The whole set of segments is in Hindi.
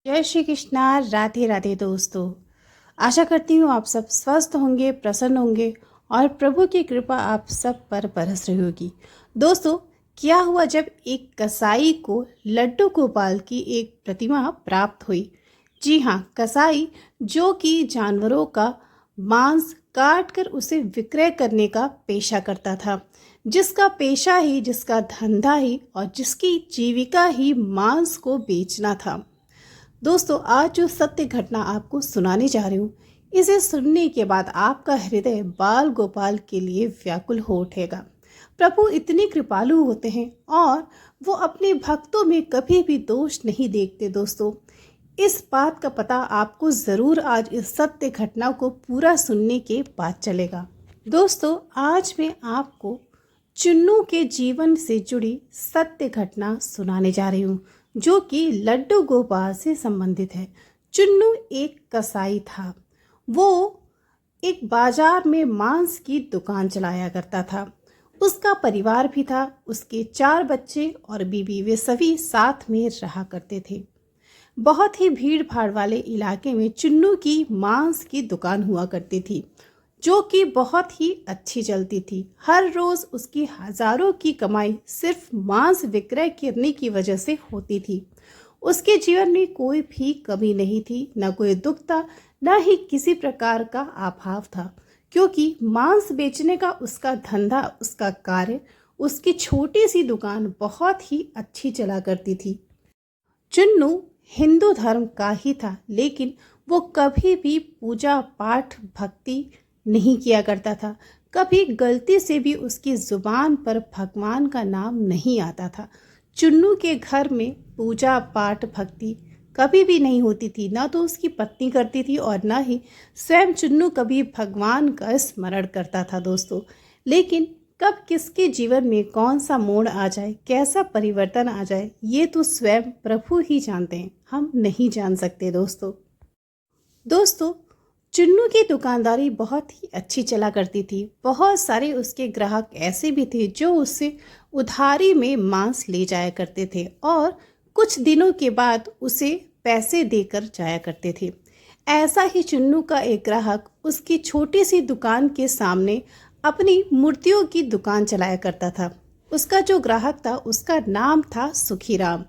जय श्री कृष्णा। राधे राधे दोस्तों। आशा करती हूँ आप सब स्वस्थ होंगे, प्रसन्न होंगे और प्रभु की कृपा आप सब पर बरस रही होगी। दोस्तों, क्या हुआ जब एक कसाई को लड्डू गोपाल की एक प्रतिमा प्राप्त हुई। जी हाँ, कसाई जो कि जानवरों का मांस काट कर उसे विक्रय करने का पेशा करता था, जिसका पेशा ही, जिसका धंधा ही और जिसकी जीविका ही मांस को बेचना था। दोस्तों, आज जो सत्य घटना आपको सुनाने जा रही हूँ, इसे सुनने के बाद आपका हृदय बाल गोपाल के लिए व्याकुल हो उठेगा। प्रभु इतने कृपालु होते हैं और वो अपने भक्तों में कभी भी दोष नहीं देखते। दोस्तों, इस बात का पता आपको ज़रूर आज इस सत्य घटना को पूरा सुनने के बाद चलेगा। दोस्तों, आज मैं आपको चुन्नू के जीवन से जुड़ी सत्य घटना सुनाने जा रही हूँ, जो कि लड्डू गोपाल से संबंधित है। चुन्नू एक कसाई था। वो एक बाजार में मांस की दुकान चलाया करता था। उसका परिवार भी था, उसके 4 बच्चे और बीवी, वे सभी साथ में रहा करते थे। बहुत ही भीड़ भाड़ वाले इलाके में चुन्नू की मांस की दुकान हुआ करती थी, जो कि बहुत ही अच्छी चलती थी। हर रोज उसकी हजारों की कमाई सिर्फ मांस विक्रय करने की वजह से होती थी। उसके जीवन में कोई भी कमी नहीं थी, न कोई दुख था, न ही किसी प्रकार का अभाव था, क्योंकि मांस बेचने का उसका धंधा, उसका कार्य, उसकी छोटी सी दुकान बहुत ही अच्छी चला करती थी। चुन्नू हिंदू धर्म का ही था, लेकिन वो कभी भी पूजा पाठ भक्ति नहीं किया करता था। कभी गलती से भी उसकी जुबान पर भगवान का नाम नहीं आता था। चुन्नू के घर में पूजा पाठ भक्ति कभी भी नहीं होती थी, ना तो उसकी पत्नी करती थी और ना ही स्वयं चुन्नू कभी भगवान का स्मरण करता था। दोस्तों, लेकिन कब किसके जीवन में कौन सा मोड़ आ जाए, कैसा परिवर्तन आ जाए, ये तो स्वयं प्रभु ही जानते हैं, हम नहीं जान सकते। दोस्तों, चुन्नू की दुकानदारी बहुत ही अच्छी चला करती थी। बहुत सारे उसके ग्राहक ऐसे भी थे जो उससे उधारी में मांस ले जाया करते थे और कुछ दिनों के बाद उसे पैसे देकर जाया करते थे। ऐसा ही चुन्नू का एक ग्राहक उसकी छोटी सी दुकान के सामने अपनी मूर्तियों की दुकान चलाया करता था। उसका जो ग्राहक था, उसका नाम था सुखीराम।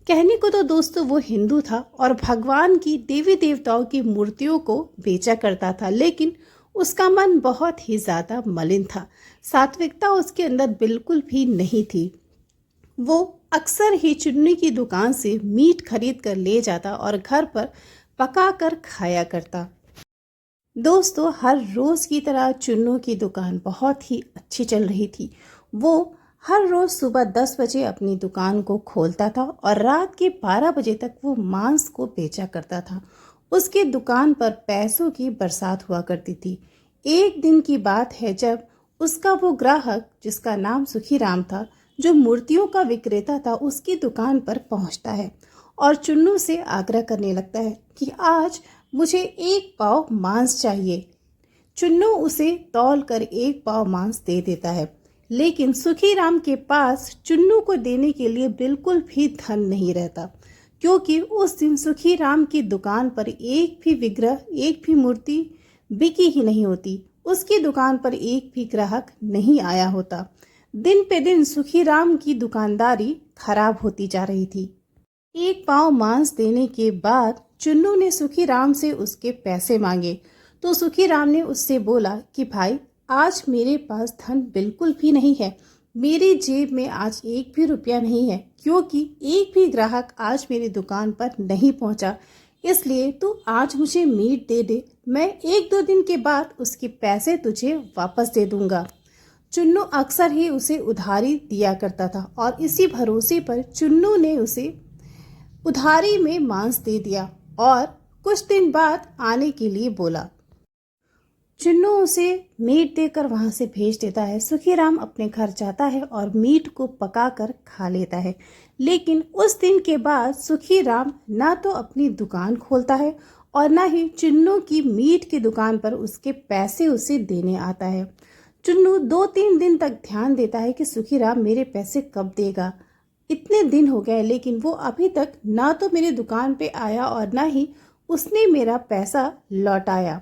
कहने को तो दोस्तों वो हिंदू था और भगवान की, देवी देवताओं की मूर्तियों को बेचा करता था, लेकिन उसका मन बहुत ही ज़्यादा मलिन था। सात्विकता उसके अंदर बिल्कुल भी नहीं थी। वो अक्सर ही चुन्नी की दुकान से मीट खरीद कर ले जाता और घर पर पका कर खाया करता। दोस्तों, हर रोज़ की तरह चुन्नू की दुकान बहुत ही अच्छी चल रही थी। वो हर रोज़ सुबह 10 बजे अपनी दुकान को खोलता था और रात के 12 बजे तक वो मांस को बेचा करता था। उसकी दुकान पर पैसों की बरसात हुआ करती थी। एक दिन की बात है जब उसका वो ग्राहक, जिसका नाम सुखीराम था, जो मूर्तियों का विक्रेता था, उसकी दुकान पर पहुंचता है और चुन्नू से आग्रह करने लगता है कि आज मुझे 1 पाव मांस चाहिए। चुन्नू उसे तौल कर 1 पाव मांस दे देता है, लेकिन सुखीराम के पास चुन्नू को देने के लिए बिल्कुल भी धन नहीं रहता, क्योंकि उस दिन सुखीराम की दुकान पर एक भी विग्रह, एक भी मूर्ति बिकी ही नहीं होती। उसकी दुकान पर एक भी ग्राहक नहीं आया होता। दिन पे दिन सुखीराम की दुकानदारी खराब होती जा रही थी। 1 पाव मांस देने के बाद चुन्नू ने सुखीराम से उसके पैसे मांगे, तो सुखीराम ने उससे बोला कि भाई, आज मेरे पास धन बिल्कुल भी नहीं है। मेरी जेब में आज 1 भी रुपया नहीं है, क्योंकि एक भी ग्राहक आज मेरी दुकान पर नहीं पहुंचा। इसलिए तू आज मुझे मीट दे दे, मैं 1-2 दिन के बाद उसके पैसे तुझे वापस दे दूंगा। चुन्नू अक्सर ही उसे उधारी दिया करता था और इसी भरोसे पर चुन्नू ने उसे उधारी में मांस दे दिया और कुछ दिन बाद आने के लिए बोला। चुन्नू उसे मीट देकर वहां से भेज देता है। सुखीराम अपने घर जाता है और मीट को पकाकर खा लेता है, लेकिन उस दिन के बाद सुखीराम ना तो अपनी दुकान खोलता है और ना ही चुन्नू की मीट की दुकान पर उसके पैसे उसे देने आता है। चुन्नू 2-3 दिन तक ध्यान देता है कि सुखीराम मेरे पैसे कब देगा। इतने दिन हो गए लेकिन वो अभी तक ना तो मेरी दुकान पे आया और ना ही उसने मेरा पैसा लौटाया।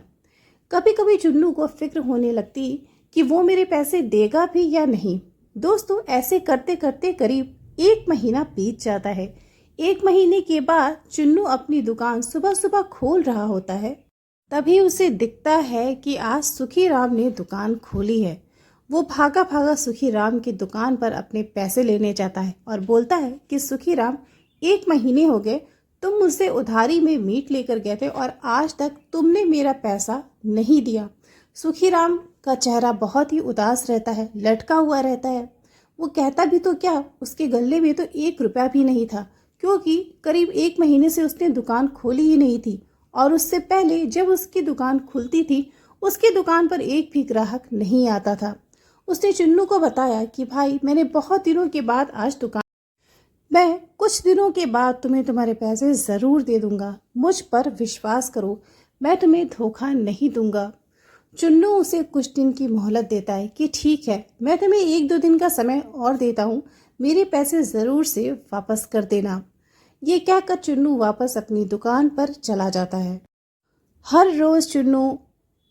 कभी कभी चुन्नू को फिक्र होने लगती कि वो मेरे पैसे देगा भी या नहीं। दोस्तों, ऐसे करते करते करीब 1 महीना बीत जाता है। 1 महीने के बाद चुन्नू अपनी दुकान सुबह सुबह खोल रहा होता है। तभी उसे दिखता है कि आज सुखी राम ने दुकान खोली है। वो भागा भागा सुखी राम की दुकान पर अपने पैसे लेने जाता है और बोलता है कि सुखी राम, 1 महीने हो गए तुम मुझसे उधारी में मीट लेकर गए थे और आज तक तुमने मेरा पैसा नहीं दिया। सुखी राम का चेहरा बहुत ही उदास रहता है, लटका हुआ रहता है। वो कहता भी तो क्या, उसके गले में तो 1 रुपया भी नहीं था, क्योंकि करीब 1 महीने से उसने दुकान खोली ही नहीं थी और उससे पहले जब उसकी दुकान खुलती थी उसकी दुकान पर एक भी ग्राहक नहीं आता था। उसने चुन्नू को बताया कि भाई, मैंने बहुत दिनों के बाद आज दुकान, मैं कुछ दिनों के बाद तुम्हें तुम्हारे पैसे ज़रूर दे दूंगा, मुझ पर विश्वास करो, मैं तुम्हें धोखा नहीं दूंगा। चुन्नू उसे कुछ दिन की मोहलत देता है कि ठीक है, मैं तुम्हें 1-2 दिन का समय और देता हूँ, मेरे पैसे ज़रूर से वापस कर देना। ये कहकर चुन्नू वापस अपनी दुकान पर चला जाता है। हर रोज़ चुन्नू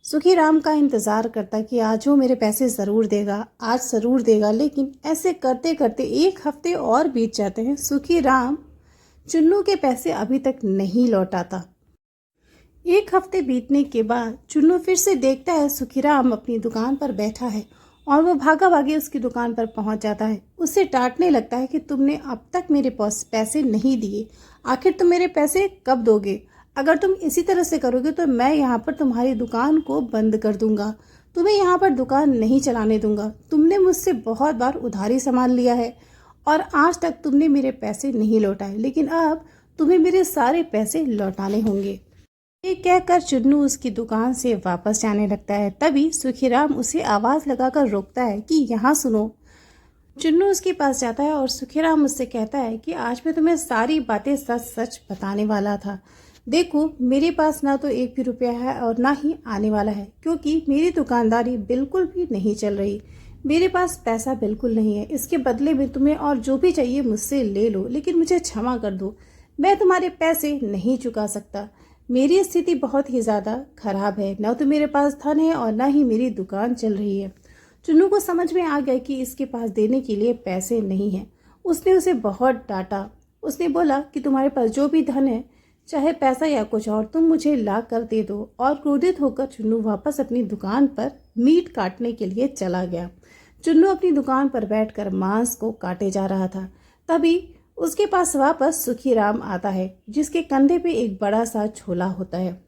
सुखी राम का इंतज़ार करता कि आज वो मेरे पैसे ज़रूर देगा, आज ज़रूर देगा। लेकिन ऐसे करते करते 1 हफ्ते और बीत जाते हैं। सुखी राम चुन्नू के पैसे अभी तक नहीं लौटाता। 1 हफ्ते बीतने के बाद चुन्नू फिर से देखता है सुखी राम अपनी दुकान पर बैठा है और वो भागा भागे उसकी दुकान पर पहुंच जाता है। उससे डांटने लगता है कि तुमने अब तक मेरे पास पैसे नहीं दिए, आखिर तुम मेरे पैसे कब दोगे? अगर तुम इसी तरह से करोगे तो मैं यहाँ पर तुम्हारी दुकान को बंद कर दूंगा, तुम्हें यहाँ पर दुकान नहीं चलाने दूंगा। तुमने मुझसे बहुत बार उधारी सामान लिया है और आज तक तुमने मेरे पैसे नहीं लौटाए, लेकिन अब तुम्हें मेरे सारे पैसे लौटाने होंगे। ये कहकर चुन्नू उसकी दुकान से वापस जाने लगता है। तभी सुखीराम उसे आवाज़ लगाकर रोकता है कि यहाँ सुनो। चुन्नू उसके पास जाता है और सुखीराम उससे कहता है कि आज मैं तुम्हें सारी बातें सच सच बताने वाला था। देखो, मेरे पास ना तो 1 भी रुपया है और ना ही आने वाला है, क्योंकि मेरी दुकानदारी बिल्कुल भी नहीं चल रही। मेरे पास पैसा बिल्कुल नहीं है। इसके बदले में तुम्हें और जो भी चाहिए मुझसे ले लो, लेकिन मुझे क्षमा कर दो, मैं तुम्हारे पैसे नहीं चुका सकता। मेरी स्थिति बहुत ही ज़्यादा खराब है, ना तो मेरे पास धन है और ना ही मेरी दुकान चल रही है। चुन्नू को समझ में आ गया कि इसके पास देने के लिए पैसे नहीं हैं। उसने उसे बहुत डांटा। उसने बोला कि तुम्हारे पास जो भी धन है, चाहे पैसा या कुछ और, तुम मुझे ला कर दे दो। और क्रोधित होकर चुन्नू वापस अपनी दुकान पर मीट काटने के लिए चला गया। चुन्नू अपनी दुकान पर बैठकर मांस को काटे जा रहा था। तभी उसके पास वापस सुखीराम आता है, जिसके कंधे पे एक बड़ा सा झोला होता है।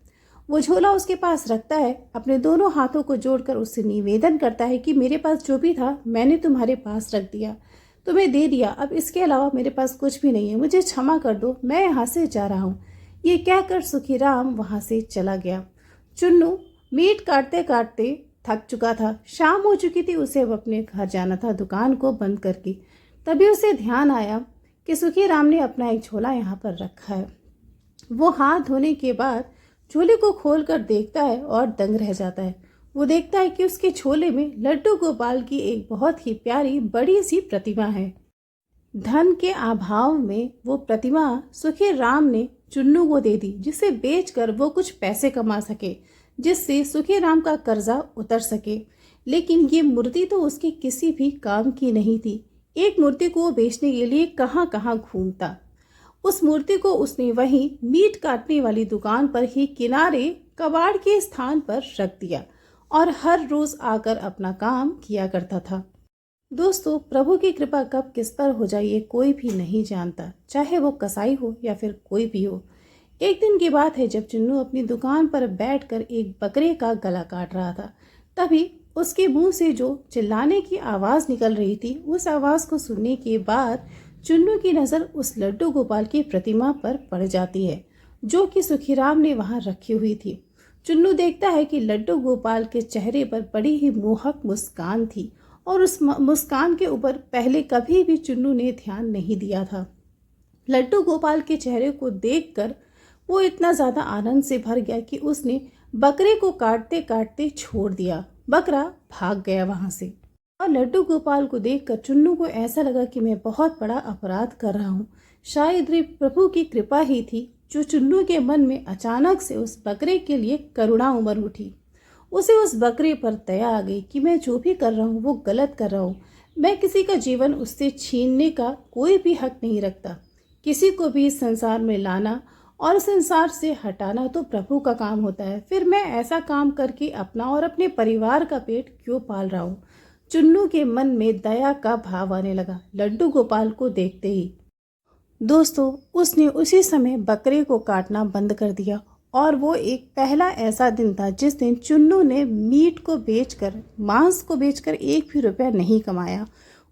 वो झोला उसके पास रखता है, अपने दोनों हाथों को जोड़कर उससे निवेदन करता है कि मेरे पास जो भी था मैंने तुम्हारे पास रख दिया, तुम्हें दे दिया, अब इसके अलावा मेरे पास कुछ भी नहीं है, मुझे क्षमा कर दो, मैं यहाँ से जा रहा हूँ। ये कहकर सुखीराम वहाँ से चला गया। चुन्नू मीट काटते काटते थक चुका था, शाम हो चुकी थी, उसे अब अपने घर जाना था दुकान को बंद करके। तभी उसे ध्यान आया कि सुखीराम ने अपना एक झोला यहाँ पर रखा है। वो हाथ धोने के बाद झोले को खोलकर देखता है और दंग रह जाता है। वो देखता है कि उसके झोले में लड्डू गोपाल की एक बहुत ही प्यारी बड़ी सी प्रतिमा है। धन के अभाव में वो प्रतिमा सुखीराम ने चुन्नू को दे दी, जिसे बेचकर वो कुछ पैसे कमा सके, जिससे सुखीराम का कर्जा उतर सके। लेकिन ये मूर्ति तो उसके किसी भी काम की नहीं थी। एक मूर्ति को वो बेचने के लिए कहाँ कहाँ घूमता। उस मूर्ति को उसने वहीं मीट काटने वाली दुकान पर ही किनारे कबाड़ के स्थान पर रख दिया और हर रोज आकर अपना काम किया करता था। दोस्तों, प्रभु की कृपा कब किस पर हो जाए ये कोई भी नहीं जानता, चाहे वो कसाई हो या फिर कोई भी हो। एक दिन की बात है जब चुन्नू अपनी दुकान पर बैठकर एक बकरे का गला काट रहा था। तभी उसके मुंह से जो चिल्लाने की आवाज़ निकल रही थी, उस आवाज़ को सुनने के बाद चुन्नू की नज़र उस लड्डू गोपाल की प्रतिमा पर पड़ जाती है, जो कि सुखीराम ने वहां रखी हुई थी। चुन्नू देखता है कि लड्डू गोपाल के चेहरे पर बड़ी ही मोहक मुस्कान थी और उस मुस्कान के ऊपर पहले कभी भी चुन्नू ने ध्यान नहीं दिया था। लड्डू गोपाल के चेहरे को देखकर वो इतना ज़्यादा आनंद से भर गया कि उसने बकरे को काटते काटते छोड़ दिया। बकरा भाग गया वहां से। और लड्डू गोपाल को देखकर चुन्नू को ऐसा लगा कि मैं बहुत बड़ा अपराध कर रहा हूँ। शायद ये प्रभु की कृपा ही थी जो चुन्नू के मन में अचानक से उस बकरे के लिए करुणा उमड़ उठी। उसे उस बकरे पर दया आ गई कि मैं जो भी कर रहा हूँ वो गलत कर रहा हूँ। मैं किसी का जीवन उससे छीनने का कोई भी हक नहीं रखता। किसी को भी इस संसार में लाना और संसार से हटाना तो प्रभु का काम होता है। फिर मैं ऐसा काम करके अपना और अपने परिवार का पेट क्यों पाल रहा हूँ। चुन्नू के मन में दया का भाव आने लगा लड्डू गोपाल को देखते ही। दोस्तों, उसने उसी समय बकरे को काटना बंद कर दिया और वो एक पहला ऐसा दिन था जिस दिन चुन्नू ने मीट को बेचकर, मांस को बेचकर एक भी रुपया नहीं कमाया।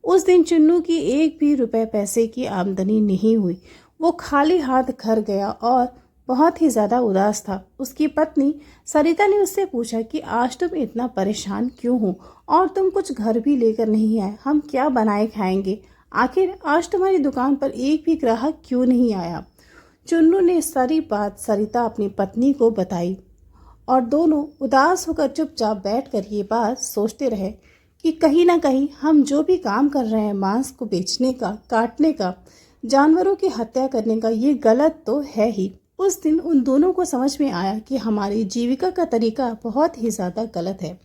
उस दिन चुन्नू की एक भी रुपए पैसे की आमदनी नहीं हुई। वो खाली हाथ घर गया और बहुत ही ज़्यादा उदास था। उसकी पत्नी सरिता ने उससे पूछा कि आज तुम इतना परेशान क्यों हो और तुम कुछ घर भी लेकर नहीं आए। हम क्या बनाए खाएंगे? आखिर आज तुम्हारी दुकान पर एक भी ग्राहक क्यों नहीं आया? चुन्नू ने सारी बात सरिता अपनी पत्नी को बताई और दोनों उदास होकर चुपचाप बैठकर ये बात सोचते रहे कि कहीं ना कहीं हम जो भी काम कर रहे हैं, मांस को बेचने का, काटने का, जानवरों की हत्या करने का, ये गलत तो है ही। उस दिन उन दोनों को समझ में आया कि हमारी जीविका का तरीका बहुत ही ज़्यादा गलत है।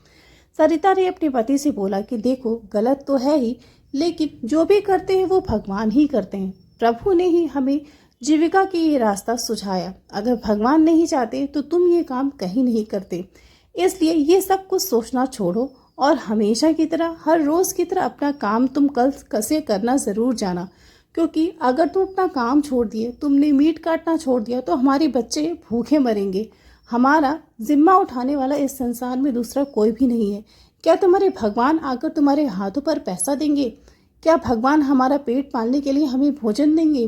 सरिता ने अपने पति से बोला कि देखो, गलत तो है ही, लेकिन जो भी करते हैं वो भगवान ही करते हैं। प्रभु ने ही हमें जीविका की ये रास्ता सुझाया। अगर भगवान नहीं चाहते तो तुम ये काम कहीं नहीं करते। इसलिए ये सब कुछ सोचना छोड़ो और हमेशा की तरह, हर रोज़ की तरह अपना काम तुम कल कैसे करना ज़रूर जाना। क्योंकि अगर तुम अपना काम छोड़ दिए, तुमने मीट काटना छोड़ दिया, तो हमारे बच्चे भूखे मरेंगे। हमारा जिम्मा उठाने वाला इस संसार में दूसरा कोई भी नहीं है। क्या तुम्हारे भगवान आकर तुम्हारे हाथों पर पैसा देंगे? क्या भगवान हमारा पेट पालने के लिए हमें भोजन देंगे?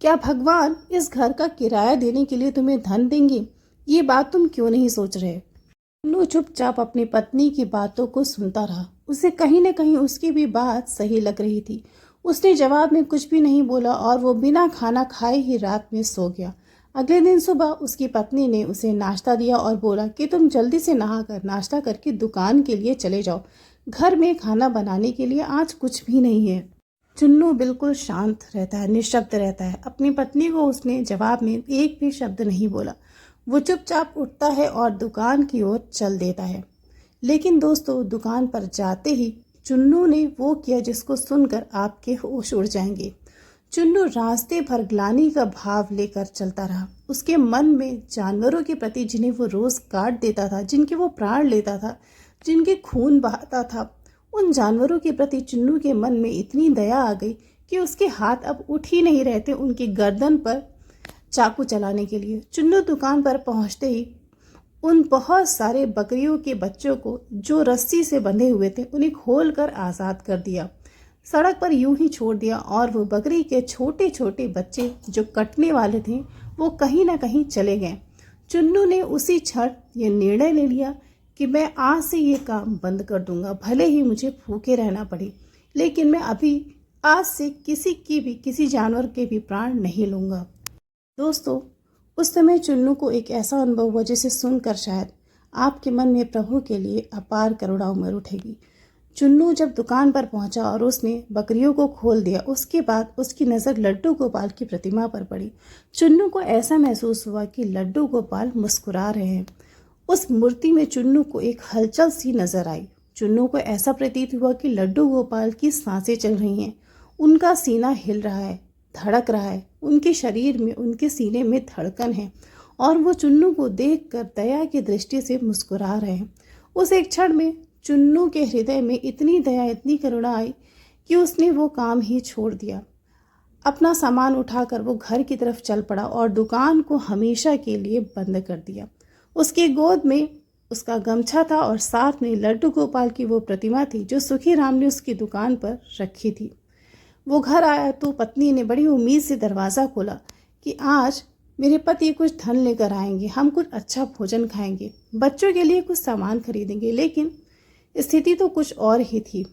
क्या भगवान इस घर का किराया देने के लिए तुम्हें धन देंगे? ये बात तुम क्यों नहीं सोच रहे? चुन्नू चुपचाप अपनी पत्नी की बातों को सुनता रहा। उसे कहीं न कहीं उसकी भी बात सही लग रही थी। उसने जवाब में कुछ भी नहीं बोला और वो बिना खाना खाए ही रात में सो गया। अगले दिन सुबह उसकी पत्नी ने उसे नाश्ता दिया और बोला कि तुम जल्दी से नहाकर नाश्ता करके दुकान के लिए चले जाओ। घर में खाना बनाने के लिए आज कुछ भी नहीं है। चुन्नू बिल्कुल शांत रहता है, निशब्द रहता है। अपनी पत्नी को उसने जवाब में एक भी शब्द नहीं बोला। वो चुपचाप उठता है और दुकान की ओर चल देता है। लेकिन दोस्तों, दुकान पर जाते ही चुन्नू ने वो किया जिसको सुनकर आपके होश उड़ जाएंगे। चुन्नू रास्ते भर ग्लानि का भाव लेकर चलता रहा। उसके मन में जानवरों के प्रति, जिन्हें वो रोज़ काट देता था, जिनके वो प्राण लेता था, जिनके खून बहाता था, उन जानवरों के प्रति चुन्नू के मन में इतनी दया आ गई कि उसके हाथ अब उठ ही नहीं रहते उनकी गर्दन पर चाकू चलाने के लिए। चुन्नू दुकान पर पहुंचते ही उन बहुत सारे बकरियों के बच्चों को जो रस्सी से बंधे हुए थे, उन्हें खोलकर आज़ाद कर दिया। सड़क पर यूं ही छोड़ दिया और वो बकरी के छोटे छोटे बच्चे जो कटने वाले थे वो कहीं ना कहीं चले गए। चुन्नू ने उसी क्षण ये निर्णय ले लिया कि मैं आज से ये काम बंद कर दूंगा, भले ही मुझे भूखे रहना पड़े, लेकिन मैं अभी आज से किसी जानवर के भी प्राण नहीं लूँगा। दोस्तों, उस समय चुन्नू को एक ऐसा अनुभव हुआ जिसे सुनकर शायद आपके मन में प्रभु के लिए अपार करुणा उमड़ उठेगी। चुन्नू जब दुकान पर पहुंचा और उसने बकरियों को खोल दिया, उसके बाद उसकी नज़र लड्डू गोपाल की प्रतिमा पर पड़ी। चुन्नू को ऐसा महसूस हुआ कि लड्डू गोपाल मुस्कुरा रहे हैं। उस मूर्ति में चुन्नू को एक हलचल सी नजर आई। चुन्नू को ऐसा प्रतीत हुआ कि लड्डू गोपाल की सांसें चल रही हैं, उनका सीना हिल रहा है, धड़क रहा है, उनके शरीर में, उनके सीने में धड़कन है और वो चुन्नू को देखकर दया की दृष्टि से मुस्कुरा रहे हैं। उस एक क्षण में चुन्नू के हृदय में इतनी दया, इतनी करुणा आई कि उसने वो काम ही छोड़ दिया। अपना सामान उठाकर वो घर की तरफ चल पड़ा और दुकान को हमेशा के लिए बंद कर दिया। उसकी गोद में उसका गमछा था और साथ में लड्डू गोपाल की वो प्रतिमा थी जो सुखी राम ने उसकी दुकान पर रखी थी। वो घर आया तो पत्नी ने बड़ी उम्मीद से दरवाज़ा खोला कि आज मेरे पति कुछ धन लेकर आएंगे, हम कुछ अच्छा भोजन खाएंगे, बच्चों के लिए कुछ सामान खरीदेंगे। लेकिन स्थिति तो कुछ और ही थी।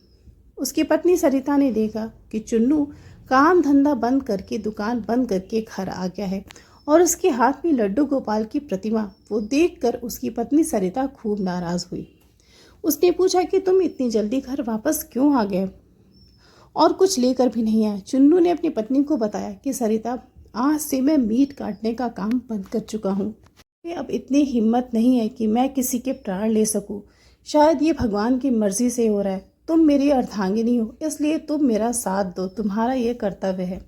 उसकी पत्नी सरिता ने देखा कि चुन्नू काम धंधा बंद करके, दुकान बंद करके घर आ गया है और उसके हाथ में लड्डू गोपाल की प्रतिमा। वो देखकर उसकी पत्नी सरिता खूब नाराज़ हुई। उसने पूछा कि तुम इतनी जल्दी घर वापस क्यों आ गए और कुछ लेकर भी नहीं आए। चुन्नू ने अपनी पत्नी को बताया कि सरिता, आज से मैं मीट काटने का काम बंद कर चुका हूँ। अब इतनी हिम्मत नहीं है कि मैं किसी के प्राण ले सकूं। शायद ये भगवान की मर्जी से हो रहा है। तुम मेरी अर्धांगिनी हो, इसलिए तुम मेरा साथ दो, तुम्हारा ये कर्तव्य है।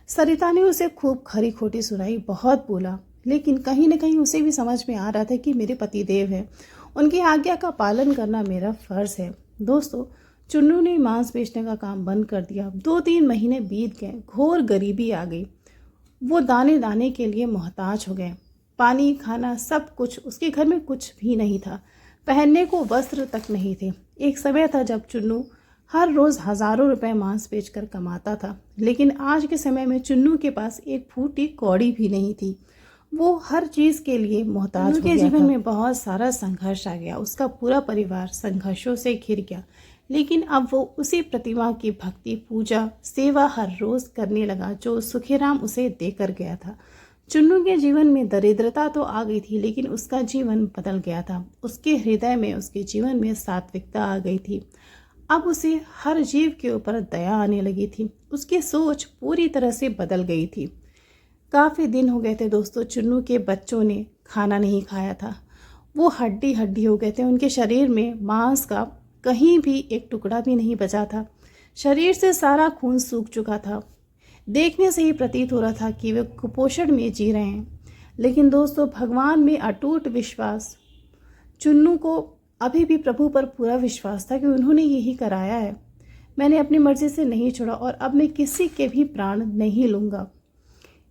सरिता ने उसे खूब खरी खोटी सुनाई, बहुत बोला, लेकिन कहीं न कहीं उसे भी समझ में आ रहा था कि मेरे पतिदेव हैं, उनकी आज्ञा का पालन करना मेरा फर्ज है। दोस्तों, चुन्नू ने मांस बेचने का काम बंद कर दिया। 2-3 महीने बीत गए, घोर गरीबी आ गई। वो दाने दाने के लिए मोहताज हो गए। पानी, खाना, सब कुछ, उसके घर में कुछ भी नहीं था। पहनने को वस्त्र तक नहीं थे। एक समय था जब चुन्नू हर रोज़ हज़ारों रुपए मांस बेचकर कमाता था, लेकिन आज के समय में चुन्नू के पास एक फूटी कौड़ी भी नहीं थी। वो हर चीज़ के लिए मोहताज हो गया था। जीवन में बहुत सारा संघर्ष आ गया। उसका पूरा परिवार संघर्षों से घिर गया, लेकिन अब वो उसी प्रतिमा की भक्ति, पूजा, सेवा हर रोज़ करने लगा जो सुखीराम उसे देकर गया था। चुन्नू के जीवन में दरिद्रता तो आ गई थी, लेकिन उसका जीवन बदल गया था। उसके हृदय में, उसके जीवन में सात्विकता आ गई थी। अब उसे हर जीव के ऊपर दया आने लगी थी। उसकी सोच पूरी तरह से बदल गई थी। काफ़ी दिन हो गए थे दोस्तों, चुन्नू के बच्चों ने खाना नहीं खाया था। वो हड्डी हड्डी हो गए थे। उनके शरीर में मांस का कहीं भी एक टुकड़ा भी नहीं बचा था। शरीर से सारा खून सूख चुका था। देखने से ही प्रतीत हो रहा था कि वे कुपोषण में जी रहे हैं। लेकिन दोस्तों, भगवान में अटूट विश्वास, चुन्नू को अभी भी प्रभु पर पूरा विश्वास था कि उन्होंने यही कराया है। मैंने अपनी मर्जी से नहीं छोड़ा और अब मैं किसी के भी प्राण नहीं लूँगा।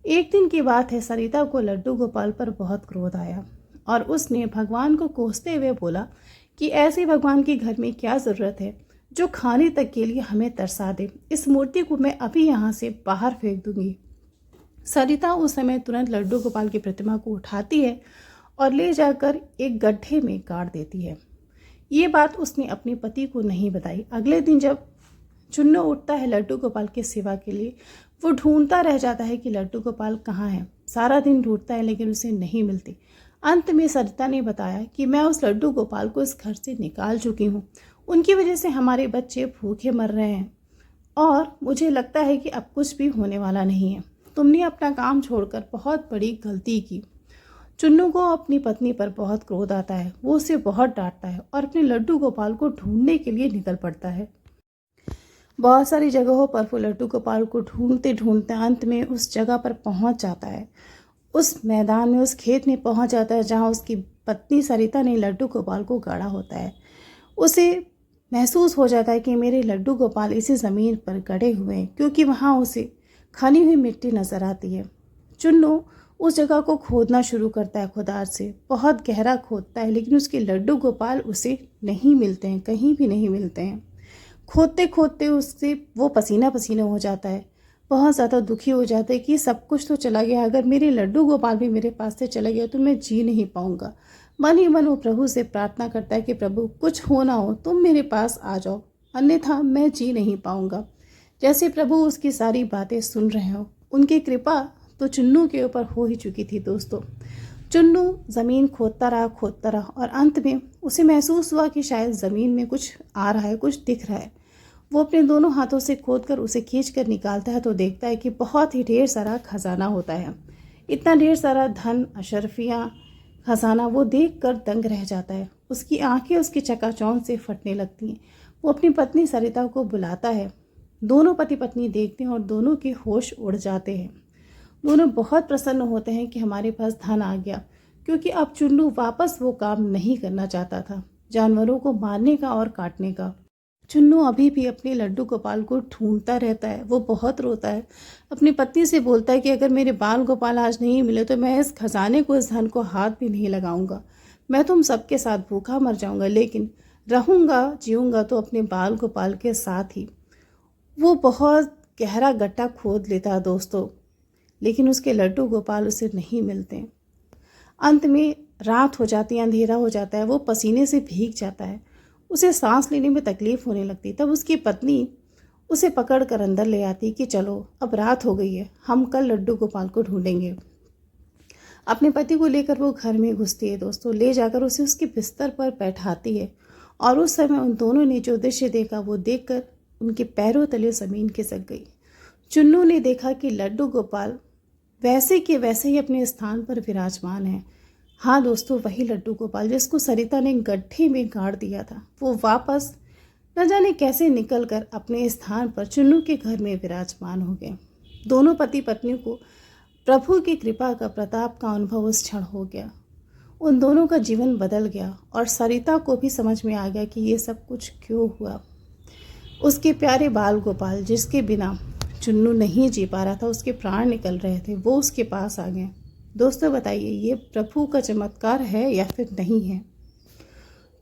एक दिन की बात है, सरिता को लड्डू गोपाल पर बहुत क्रोध आया और उसने भगवान को कोसते हुए बोला कि ऐसे भगवान के घर में क्या ज़रूरत है जो खाने तक के लिए हमें तरसा दे। इस मूर्ति को मैं अभी यहाँ से बाहर फेंक दूंगी। सरिता उस समय तुरंत लड्डू गोपाल की प्रतिमा को उठाती है और ले जाकर एक गड्ढे में गाड़ देती है। ये बात उसने अपने पति को नहीं बताई। अगले दिन जब चुन्नू उठता है लड्डू गोपाल की सेवा के लिए, वो ढूंढता रह जाता है कि लड्डू गोपाल कहाँ है। सारा दिन ढूंढता है लेकिन उसे नहीं मिलती। अंत में सरिता ने बताया कि मैं उस लड्डू गोपाल को इस घर से निकाल चुकी हूँ। उनकी वजह से हमारे बच्चे भूखे मर रहे हैं और मुझे लगता है कि अब कुछ भी होने वाला नहीं है। तुमने अपना काम छोड़कर बहुत बड़ी गलती की। चुन्नू को अपनी पत्नी पर बहुत क्रोध आता है। वो उसे बहुत डांटता है और अपने लड्डू गोपाल को ढूंढने के लिए निकल पड़ता है। बहुत सारी जगहों पर वो लड्डू गोपाल को ढूंढते ढूंढते अंत में उस जगह पर पहुंच जाता है। उस मैदान में, उस खेत में पहुंच जाता है जहां उसकी पत्नी सरिता ने लड्डू गोपाल को गाड़ा होता है। उसे महसूस हो जाता है कि मेरे लड्डू गोपाल इसी ज़मीन पर गड़े हुए हैं, क्योंकि वहाँ उसे खनी हुई मिट्टी नज़र आती है। चुन्नू उस जगह को खोदना शुरू करता है खुदार से। बहुत गहरा खोदता है, लेकिन उसके लड्डू गोपाल उसे नहीं मिलते हैं, कहीं भी नहीं मिलते हैं। खोदते खोदते उससे वो पसीना पसीना हो जाता है। बहुत ज़्यादा दुखी हो जाता है कि सब कुछ तो चला गया, अगर मेरे लड्डू गोपाल भी मेरे पास से चला गया तो मैं जी नहीं पाऊँगा। मन ही मन वो प्रभु से प्रार्थना करता है कि प्रभु, कुछ हो ना हो, तुम मेरे पास आ जाओ, अन्यथा मैं जी नहीं पाऊँगा। जैसे प्रभु उसकी सारी बातें सुन रहे हो। उनकी कृपा तो चुन्नू के ऊपर हो ही चुकी थी दोस्तों। चुन्नू ज़मीन खोदता रहा और अंत में उसे महसूस हुआ कि शायद ज़मीन में कुछ आ रहा है, कुछ दिख रहा है। वो अपने दोनों हाथों से खोदकर उसे खींचकर निकालता है तो देखता है कि बहुत ही ढेर सारा खजाना होता है। इतना ढेर सारा धन, अशरफियाँ, खजाना वो देखकर दंग रह जाता है। उसकी आंखें उसकी चकाचौंध से फटने लगती हैं। वो अपनी पत्नी सरिता को बुलाता है। दोनों पति पत्नी देखते हैं और दोनों के होश उड़ जाते हैं। दोनों बहुत प्रसन्न होते हैं कि हमारे पास धन आ गया, क्योंकि अब चुन्नू वापस वो काम नहीं करना चाहता था, जानवरों को मारने का और काटने का। चुन्नू अभी भी अपने लड्डू गोपाल को ढूंढता रहता है। वो बहुत रोता है। अपनी पत्नी से बोलता है कि अगर मेरे बाल गोपाल आज नहीं मिले तो मैं इस खजाने को, इस धन को हाथ भी नहीं लगाऊंगा। मैं तुम सबके साथ भूखा मर जाऊंगा, लेकिन रहूंगा, जीऊंगा तो अपने बाल गोपाल के साथ ही। वो बहुत गहरा गड्ढा खोद लेता है दोस्तों, लेकिन उसके लड्डू गोपाल उसे नहीं मिलते। अंत में रात हो जाती है, अंधेरा हो जाता है। वो पसीने से भीग जाता है। उसे सांस लेने में तकलीफ होने लगती। तब उसकी पत्नी उसे पकड़कर अंदर ले आती कि चलो अब रात हो गई है, हम कल लड्डू गोपाल को ढूंढेंगे। अपने पति को लेकर वो घर में घुसती है दोस्तों। ले जाकर उसे उसके बिस्तर पर बैठाती है और उस समय उन दोनों ने जो दृश्य देखा वो देखकर उनके पैरों तले ज़मीन खिसक गई। चुन्नू ने देखा कि लड्डू गोपाल वैसे के वैसे ही अपने स्थान पर विराजमान है। हाँ दोस्तों, वही लड्डू गोपाल जिसको सरिता ने गड्ढे में गाड़ दिया था, वो वापस न जाने कैसे निकलकर अपने स्थान पर चुन्नू के घर में विराजमान हो गए। दोनों पति पत्नी को प्रभु की कृपा का प्रताप का अनुभव उस क्षण हो गया। उन दोनों का जीवन बदल गया और सरिता को भी समझ में आ गया कि ये सब कुछ क्यों हुआ। उसके प्यारे बाल गोपाल जिसके बिना चुन्नू नहीं जी पा रहा था, उसके प्राण निकल रहे थे, वो उसके पास आ गए। दोस्तों बताइए, ये प्रभु का चमत्कार है या फिर नहीं है?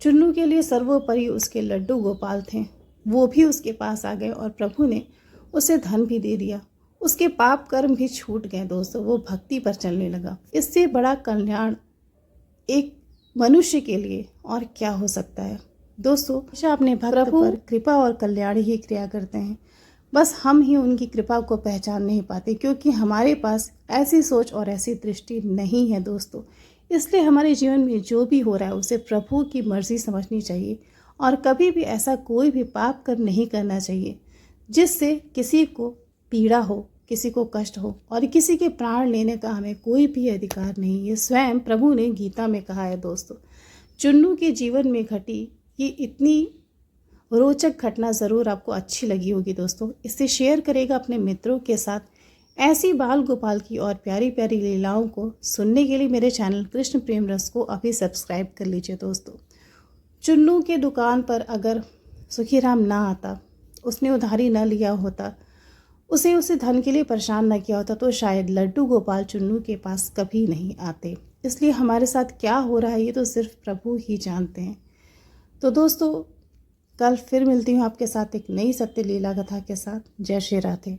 चुन्नू के लिए सर्वोपरि उसके लड्डू गोपाल थे, वो भी उसके पास आ गए और प्रभु ने उसे धन भी दे दिया। उसके पाप कर्म भी छूट गए दोस्तों, वो भक्ति पर चलने लगा। इससे बड़ा कल्याण एक मनुष्य के लिए और क्या हो सकता है? दोस्तों हमेशा अपने भक्त पर कृपा और कल्याण ही क्रिया करते हैं, बस हम ही उनकी कृपा को पहचान नहीं पाते क्योंकि हमारे पास ऐसी सोच और ऐसी दृष्टि नहीं है दोस्तों। इसलिए हमारे जीवन में जो भी हो रहा है उसे प्रभु की मर्जी समझनी चाहिए और कभी भी ऐसा कोई भी पाप कर्म नहीं करना चाहिए जिससे किसी को पीड़ा हो, किसी को कष्ट हो, और किसी के प्राण लेने का हमें कोई भी अधिकार नहीं। ये स्वयं प्रभु ने गीता में कहा है दोस्तों। चुन्नू के जीवन में घटी ये इतनी रोचक घटना ज़रूर आपको अच्छी लगी होगी दोस्तों। इसे शेयर करेगा अपने मित्रों के साथ। ऐसी बाल गोपाल की और प्यारी प्यारी लीलाओं को सुनने के लिए मेरे चैनल कृष्ण प्रेम रस को अभी सब्सक्राइब कर लीजिए दोस्तों। चुन्नू के दुकान पर अगर सुखीराम ना आता, उसने उधारी न लिया होता, उसे धन के लिए परेशान न किया होता, तो शायद लड्डू गोपाल चुन्नू के पास कभी नहीं आते। इसलिए हमारे साथ क्या हो रहा है ये तो सिर्फ प्रभु ही जानते हैं। तो दोस्तों कल फिर मिलती हूँ आपके साथ एक नई सत्य लीला कथा के साथ। जय श्री राधे।